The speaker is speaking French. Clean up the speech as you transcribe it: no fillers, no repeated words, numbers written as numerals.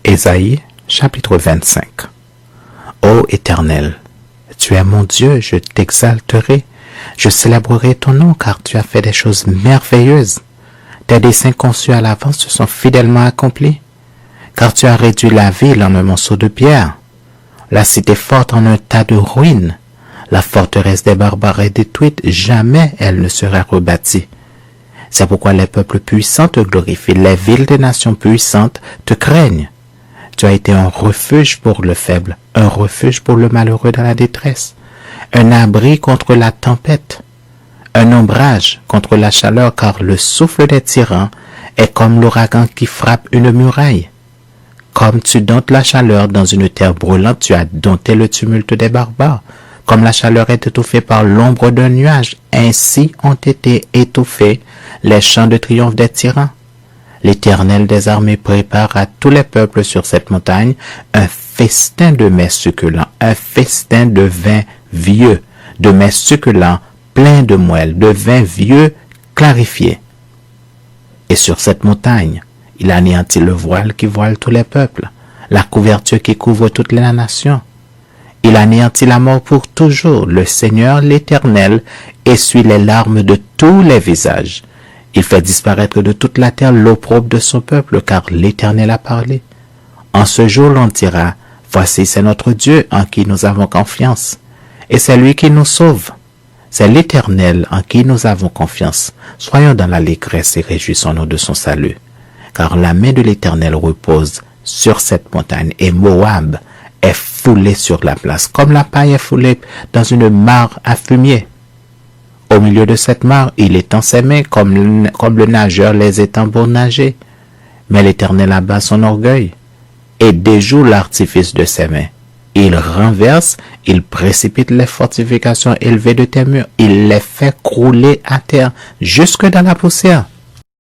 Ésaïe, chapitre 25. Ô Éternel, tu es mon Dieu, je t'exalterai, je célébrerai ton nom car tu as fait des choses merveilleuses. Tes desseins conçus à l'avance se sont fidèlement accomplis, car tu as réduit la ville en un monceau de pierre, la cité forte en un tas de ruines. La forteresse des barbares est détruite, jamais elle ne sera rebâtie. C'est pourquoi les peuples puissants te glorifient, les villes des nations puissantes te craignent. Tu as été un refuge pour le faible, un refuge pour le malheureux dans la détresse, un abri contre la tempête, un ombrage contre la chaleur, car le souffle des tyrans est comme l'ouragan qui frappe une muraille. Comme tu domptes la chaleur dans une terre brûlante, tu as dompté le tumulte des barbares. Comme la chaleur est étouffée par l'ombre d'un nuage, ainsi ont été étouffés les chants de triomphe des tyrans. L'Éternel des armées prépare à tous les peuples sur cette montagne un festin de mets succulents, un festin de vin vieux, de mets succulents pleins de moelle, de vin vieux clarifié. Et sur cette montagne, il anéantit le voile qui voile tous les peuples, la couverture qui couvre toutes les nations. Il anéantit la mort pour toujours. Le Seigneur, l'Éternel, essuie les larmes de tous les visages. Il fait disparaître de toute la terre l'opprobre de son peuple, car l'Éternel a parlé. En ce jour, l'on dira, voici, c'est notre Dieu en qui nous avons confiance, et c'est lui qui nous sauve. C'est l'Éternel en qui nous avons confiance. Soyons dans l'allégresse et réjouissons-nous de son salut. Car la main de l'Éternel repose sur cette montagne, et Moab est foulé sur la place, comme la paille est foulée dans une mare à fumier. Au milieu de cette mare, il étend ses mains comme le nageur les étend pour nager. Mais l'Éternel abat son orgueil et déjoue l'artifice de ses mains. Il renverse, il précipite les fortifications élevées de tes murs, il les fait crouler à terre jusque dans la poussière.